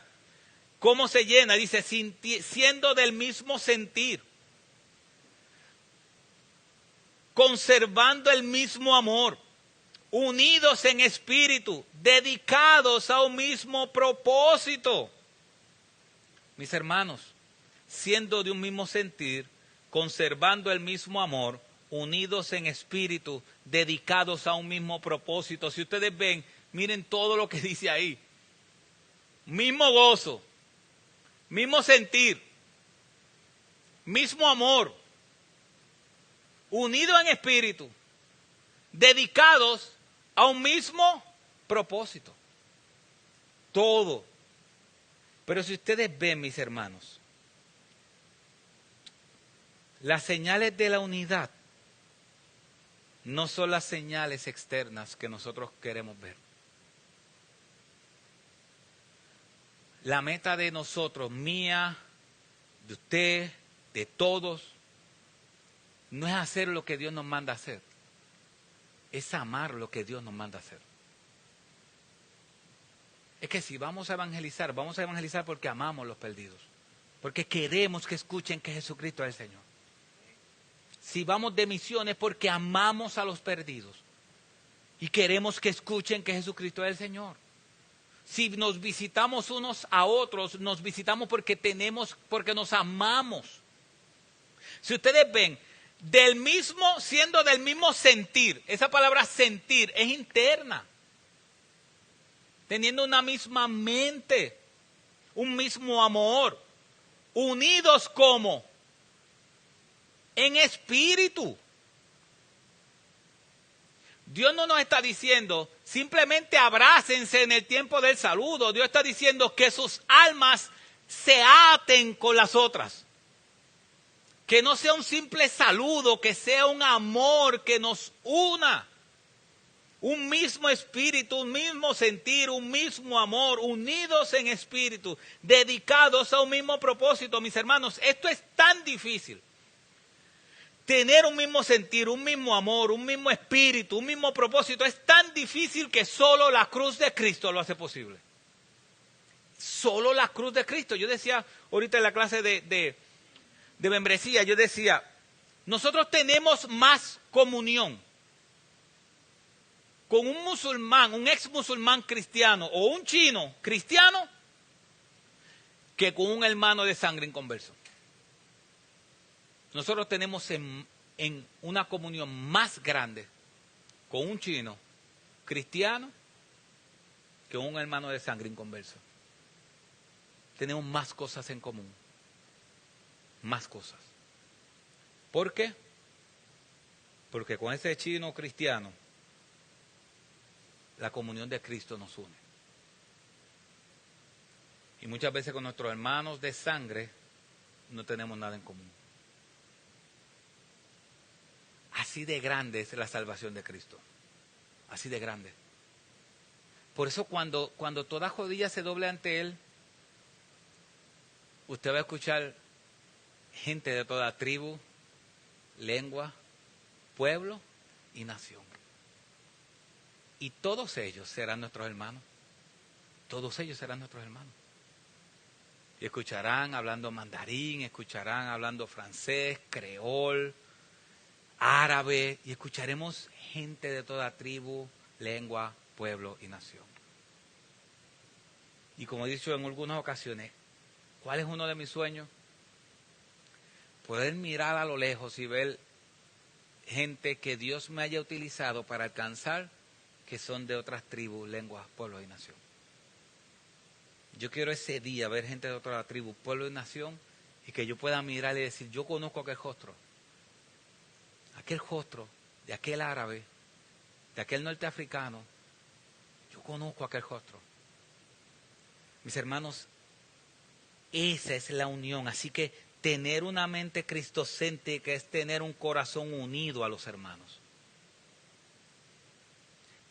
¿Cómo se llena? Dice, siendo del mismo sentir, conservando el mismo amor, unidos en espíritu, dedicados a un mismo propósito. Mis hermanos, siendo de un mismo sentir, conservando el mismo amor, unidos en espíritu, dedicados a un mismo propósito. Si ustedes ven, miren todo lo que dice ahí. Mismo gozo, mismo sentir, mismo amor, unidos en espíritu, dedicados a un mismo propósito. Todo. Pero si ustedes ven, mis hermanos, las señales de la unidad no son las señales externas que nosotros queremos ver. La meta de nosotros, mía, de usted, de todos, no es hacer lo que Dios nos manda hacer, es amar lo que Dios nos manda hacer. Es que si vamos a evangelizar porque amamos a los perdidos. Porque queremos que escuchen que Jesucristo es el Señor. Si vamos de misiones porque amamos a los perdidos. Y queremos que escuchen que Jesucristo es el Señor. Si nos visitamos unos a otros, nos visitamos porque nos amamos. Si ustedes ven, siendo del mismo sentir, esa palabra sentir es interna. Teniendo una misma mente, un mismo amor, unidos como en espíritu. Dios no nos está diciendo simplemente abrácense en el tiempo del saludo. Dios está diciendo que sus almas se aten con las otras. Que no sea un simple saludo, que sea un amor que nos una. Un mismo espíritu, un mismo sentir, un mismo amor, unidos en espíritu, dedicados a un mismo propósito. Mis hermanos, esto es tan difícil. Tener un mismo sentir, un mismo amor, un mismo espíritu, un mismo propósito, es tan difícil que solo la cruz de Cristo lo hace posible. Solo la cruz de Cristo. Yo decía ahorita en la clase de membresía, yo decía, nosotros tenemos más comunión con un musulmán, un ex musulmán cristiano o un chino cristiano que con un hermano de sangre inconverso. Nosotros tenemos en una comunión más grande con un chino cristiano que un hermano de sangre inconverso. Tenemos más cosas en común. Más cosas. ¿Por qué? Porque con ese chino cristiano la comunión de Cristo nos une. Y muchas veces con nuestros hermanos de sangre no tenemos nada en común. Así de grande es la salvación de Cristo. Así de grande. Por eso cuando toda rodilla se doble ante Él, usted va a escuchar gente de toda tribu, lengua, pueblo y nación. Y todos ellos serán nuestros hermanos. Todos ellos serán nuestros hermanos. Y escucharán hablando mandarín, escucharán hablando francés, creol, árabe, y escucharemos gente de toda tribu, lengua, pueblo y nación. Y como he dicho en algunas ocasiones, ¿cuál es uno de mis sueños? Poder mirar a lo lejos y ver gente que Dios me haya utilizado para alcanzar, que son de otras tribus, lenguas, pueblos y nación. Yo quiero ese día ver gente de otra tribu, pueblo y nación, y que yo pueda mirar y decir, yo conozco aquel rostro de aquel árabe, de aquel norteafricano, yo conozco aquel rostro. Mis hermanos, esa es la unión. Así que tener una mente cristocéntrica es tener un corazón unido a los hermanos.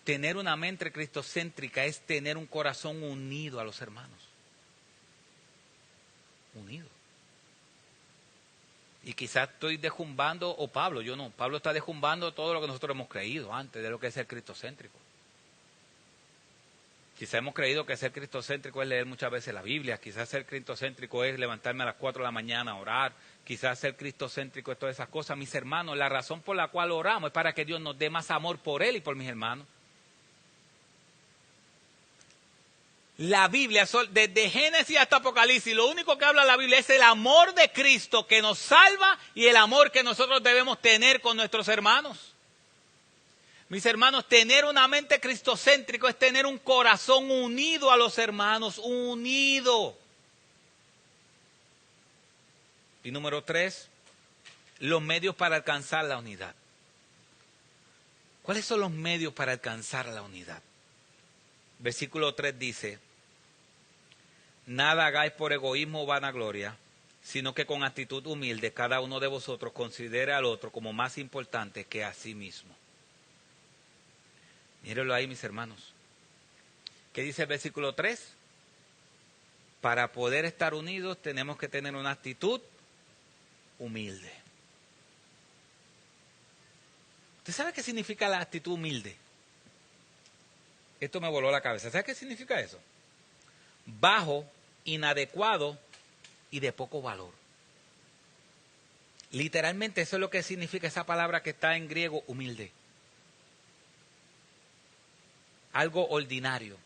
Tener una mente cristocéntrica es tener un corazón unido a los hermanos. Unido. Y quizás estoy dejumbando, o Pablo, yo no. Pablo está dejumbando todo lo que nosotros hemos creído antes de lo que es ser cristocéntrico. Quizás hemos creído que ser cristocéntrico es leer muchas veces la Biblia. Quizás ser cristocéntrico es levantarme a las 4 de la mañana a orar. Quizás ser cristocéntrico es todas esas cosas. Mis hermanos, la razón por la cual oramos es para que Dios nos dé más amor por Él y por mis hermanos. La Biblia, desde Génesis hasta Apocalipsis, lo único que habla la Biblia es el amor de Cristo que nos salva y el amor que nosotros debemos tener con nuestros hermanos. Mis hermanos, tener una mente cristocéntrica es tener un corazón unido a los hermanos, unido. Y número 3, los medios para alcanzar la unidad. ¿Cuáles son los medios para alcanzar la unidad? Versículo 3 dice, nada hagáis por egoísmo o vanagloria, sino que con actitud humilde cada uno de vosotros considere al otro como más importante que a sí mismo. Mírenlo ahí, mis hermanos. ¿Qué dice el versículo 3? Para poder estar unidos tenemos que tener una actitud humilde. ¿Usted sabe qué significa la actitud humilde? Esto me voló la cabeza. ¿Sabe qué significa eso? Bajo, inadecuado y de poco valor. Literalmente eso es lo que significa esa palabra que está en griego, humilde. Algo ordinario,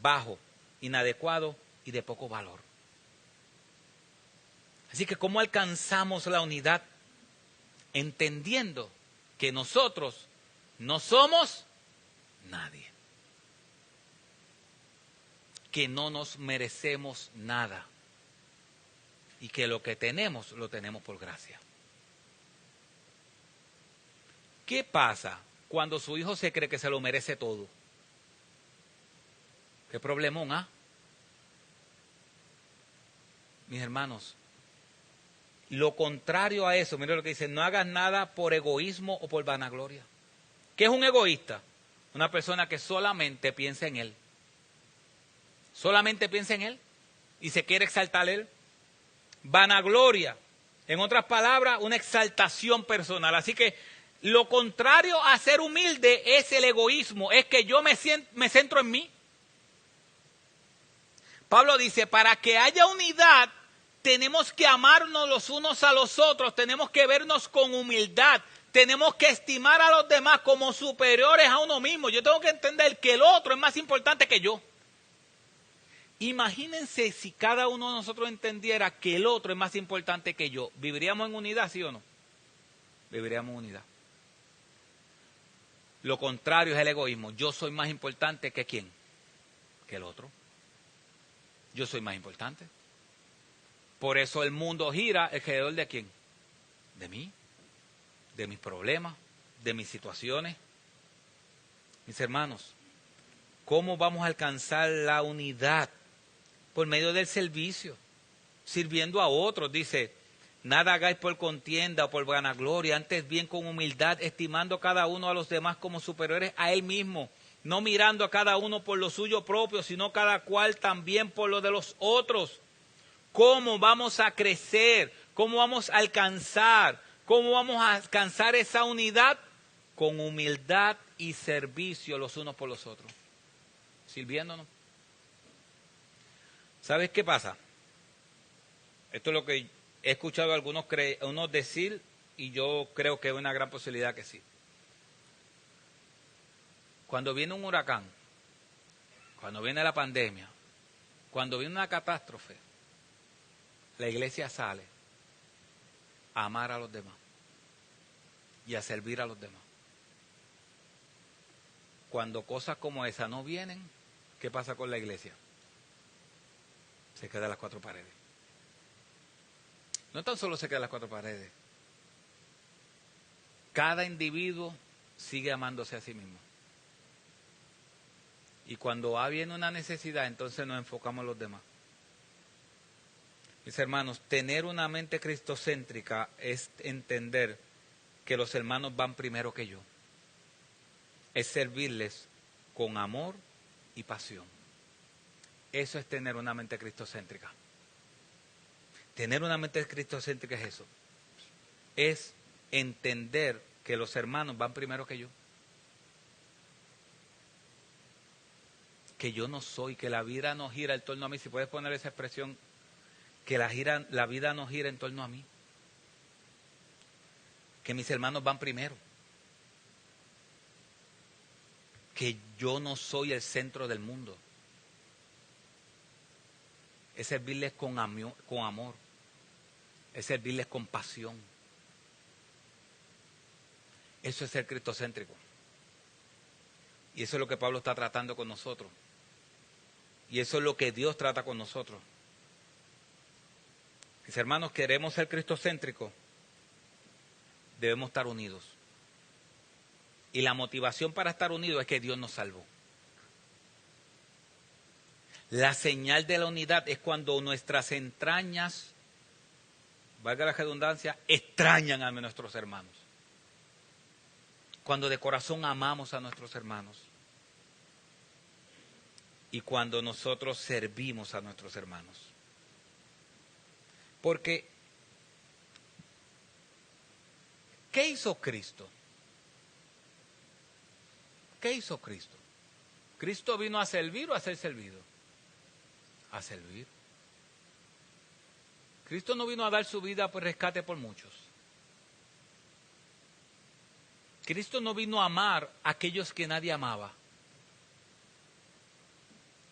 bajo, inadecuado y de poco valor. Así que ¿cómo alcanzamos la unidad? Entendiendo que nosotros no somos nadie. Que no nos merecemos nada. Y que lo que tenemos, lo tenemos por gracia. ¿Qué pasa cuando su hijo se cree que se lo merece todo? ¿Qué problemón, ah? Mis hermanos, lo contrario a eso, mire lo que dice, no hagas nada por egoísmo o por vanagloria. ¿Qué es un egoísta? Una persona que solamente piensa en él. Solamente piensa en él y se quiere exaltar él. Vanagloria, en otras palabras, una exaltación personal. Así que lo contrario a ser humilde es el egoísmo, es que yo me centro en mí. Pablo dice, para que haya unidad, tenemos que amarnos los unos a los otros, tenemos que vernos con humildad, tenemos que estimar a los demás como superiores a uno mismo. Yo tengo que entender que el otro es más importante que yo. Imagínense si cada uno de nosotros entendiera que el otro es más importante que yo. ¿Viviríamos en unidad, sí o no? Viviríamos en unidad. Lo contrario es el egoísmo. Yo soy más importante que ¿quién? Que el otro. Yo soy más importante. Por eso el mundo gira alrededor de ¿quién? De mí, de mis problemas, de mis situaciones. Mis hermanos, ¿cómo vamos a alcanzar la unidad? por medio del servicio, sirviendo a otros. Dice, nada hagáis por contienda o por vanagloria, antes bien con humildad, estimando cada uno a los demás como superiores a él mismo, no mirando a cada uno por lo suyo propio, sino cada cual también por lo de los otros. ¿Cómo vamos a crecer? ¿Cómo vamos a alcanzar? ¿Cómo vamos a alcanzar esa unidad? Con humildad y servicio los unos por los otros. Sirviéndonos. ¿Sabes qué pasa? Esto es lo que he escuchado a algunos decir y yo creo que es una gran posibilidad que sí. Cuando viene un huracán, cuando viene la pandemia, cuando viene una catástrofe, la iglesia sale a amar a los demás y a servir a los demás. Cuando cosas como esa no vienen, ¿qué pasa con la iglesia? Se queda a las cuatro paredes. No tan solo se queda a las cuatro paredes. Cada individuo sigue amándose a sí mismo. Y cuando viene una necesidad, entonces nos enfocamos en los demás. Mis hermanos, tener una mente cristocéntrica es entender que los hermanos van primero que yo. Es servirles con amor y pasión. Eso es tener una mente cristocéntrica. Tener una mente cristocéntrica es eso. Es entender que los hermanos van primero que yo. Que yo no soy, que la vida no gira en torno a mí. Si puedes poner esa expresión, que la vida no gira en torno a mí. Que mis hermanos van primero. Que yo no soy el centro del mundo. Es servirles con amor. Es servirles con pasión. Eso es ser cristocéntrico. Y eso es lo que Pablo está tratando con nosotros. Y eso es lo que Dios trata con nosotros. Mis hermanos, queremos ser cristocéntricos, debemos estar unidos. Y la motivación para estar unidos es que Dios nos salvó. La señal de la unidad es cuando nuestras entrañas, valga la redundancia, extrañan a nuestros hermanos. Cuando de corazón amamos a nuestros hermanos. Y cuando nosotros servimos a nuestros hermanos. Porque, ¿qué hizo Cristo? ¿Qué hizo Cristo? ¿Cristo vino a servir o a ser servido? A servir. Cristo no vino a dar su vida por rescate por muchos. Cristo no vino a amar a aquellos que nadie amaba.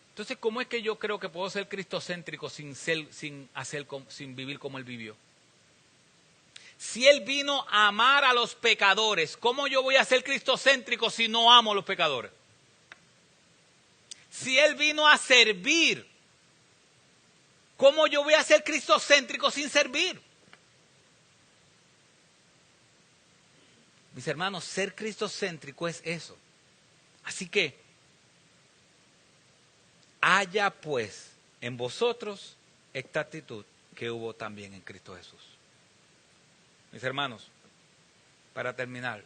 Entonces, ¿cómo es que yo creo que puedo ser cristocéntrico sin vivir como Él vivió? Si Él vino a amar a los pecadores, ¿cómo yo voy a ser cristocéntrico si no amo a los pecadores? Si Él vino a servir, ¿cómo yo voy a ser cristocéntrico sin servir? Mis hermanos, ser cristocéntrico es eso. Así que, haya pues en vosotros esta actitud que hubo también en Cristo Jesús. Mis hermanos, para terminar,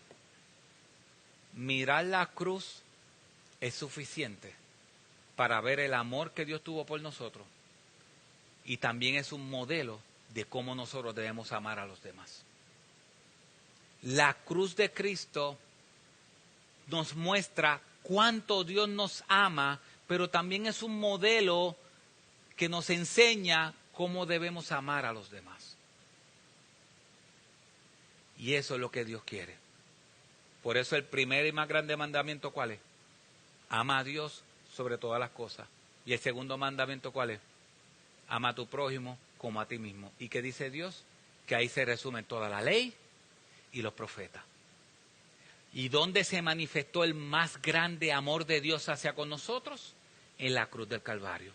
mirar la cruz es suficiente para ver el amor que Dios tuvo por nosotros y también es un modelo de cómo nosotros debemos amar a los demás. La cruz de Cristo nos muestra cuánto Dios nos ama, pero también es un modelo que nos enseña cómo debemos amar a los demás. Y eso es lo que Dios quiere. Por eso el primer y más grande mandamiento, ¿cuál es? Ama a Dios sobre todas las cosas. Y el segundo mandamiento, ¿cuál es? Ama a tu prójimo como a ti mismo. ¿Y qué dice Dios? Que ahí se resume toda la ley y los profetas. ¿Y dónde se manifestó el más grande amor de Dios hacia con nosotros? En la cruz del Calvario.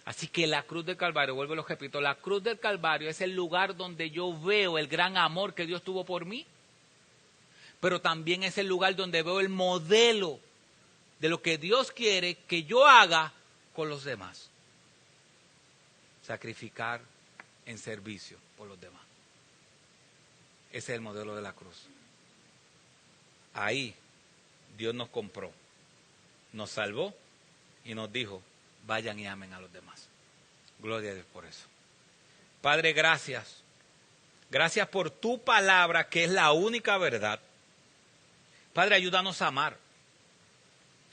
Así que la cruz del Calvario, vuelvo y lo repito, la cruz del Calvario es el lugar donde yo veo el gran amor que Dios tuvo por mí, pero también es el lugar donde veo el modelo de lo que Dios quiere que yo haga con los demás. sacrificar en servicio por los demás. Ese es el modelo de la cruz. Ahí Dios nos compró, nos salvó y nos dijo, vayan y amen a los demás. Gloria a Dios por eso. Padre, gracias. Gracias por tu palabra, que es la única verdad. Padre, ayúdanos a amar.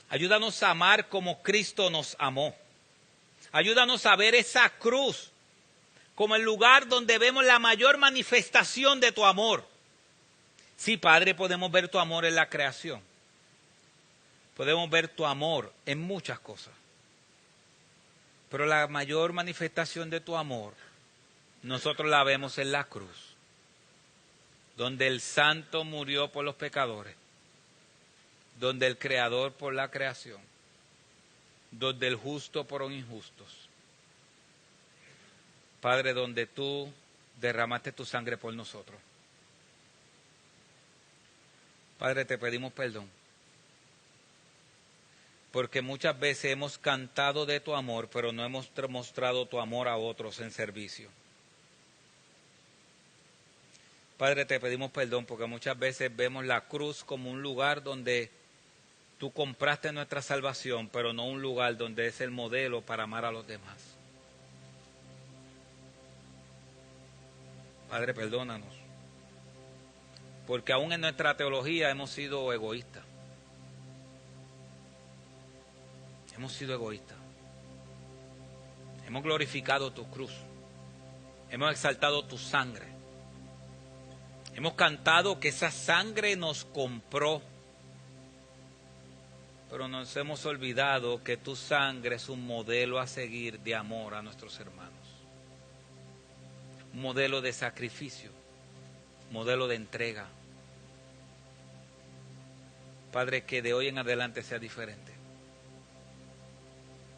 Ayúdanos a amar como Cristo nos amó. Ayúdanos a ver esa cruz como el lugar donde vemos la mayor manifestación de tu amor. Sí, Padre, podemos ver tu amor en la creación. Podemos ver tu amor en muchas cosas. Pero la mayor manifestación de tu amor, nosotros la vemos en la cruz, donde el santo murió por los pecadores, donde el creador por la creación, donde el justo por los injustos. Padre, donde tú derramaste tu sangre por nosotros. Padre, te pedimos perdón, porque muchas veces hemos cantado de tu amor, pero no hemos mostrado tu amor a otros en servicio. Padre, te pedimos perdón, porque muchas veces vemos la cruz como un lugar donde tú compraste nuestra salvación, pero no un lugar donde es el modelo para amar a los demás. Padre, perdónanos, porque aún en nuestra teología hemos sido egoístas. Hemos sido egoístas. Hemos glorificado tu cruz. Hemos exaltado tu sangre. Hemos cantado que esa sangre nos compró. Pero nos hemos olvidado que tu sangre es un modelo a seguir de amor a nuestros hermanos. Un modelo de sacrificio. Modelo de entrega. Padre, que de hoy en adelante sea diferente.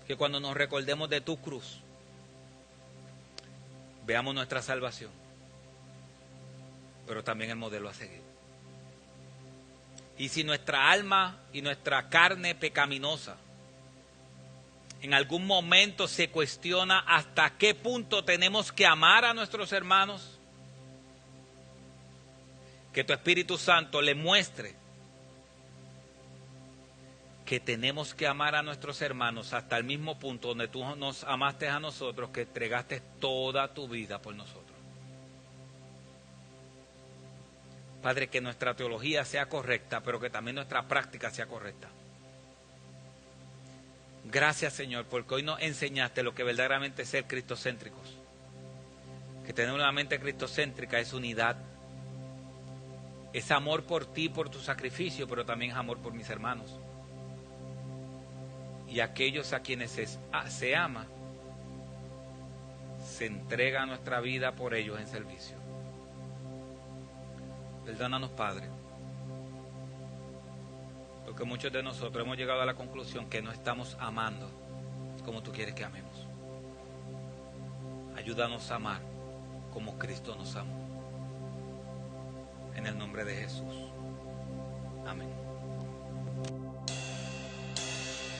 Que cuando nos recordemos de tu cruz, veamos nuestra salvación, pero también el modelo a seguir. Y si nuestra alma y nuestra carne pecaminosa en algún momento se cuestiona hasta qué punto tenemos que amar a nuestros hermanos, que tu Espíritu Santo le muestre que tenemos que amar a nuestros hermanos hasta el mismo punto donde tú nos amaste a nosotros, que entregaste toda tu vida por nosotros. Padre, que nuestra teología sea correcta, pero que también nuestra práctica sea correcta. Gracias, Señor, porque hoy nos enseñaste lo que verdaderamente es ser cristocéntricos. Que tener una mente cristocéntrica es unidad. Es amor por ti, por tu sacrificio, pero también es amor por mis hermanos. Y aquellos a quienes se ama, se entrega nuestra vida por ellos en servicio. Perdónanos, Padre, porque muchos de nosotros hemos llegado a la conclusión que no estamos amando como tú quieres que amemos. Ayúdanos a amar como Cristo nos amó. En el nombre de Jesús. Amén.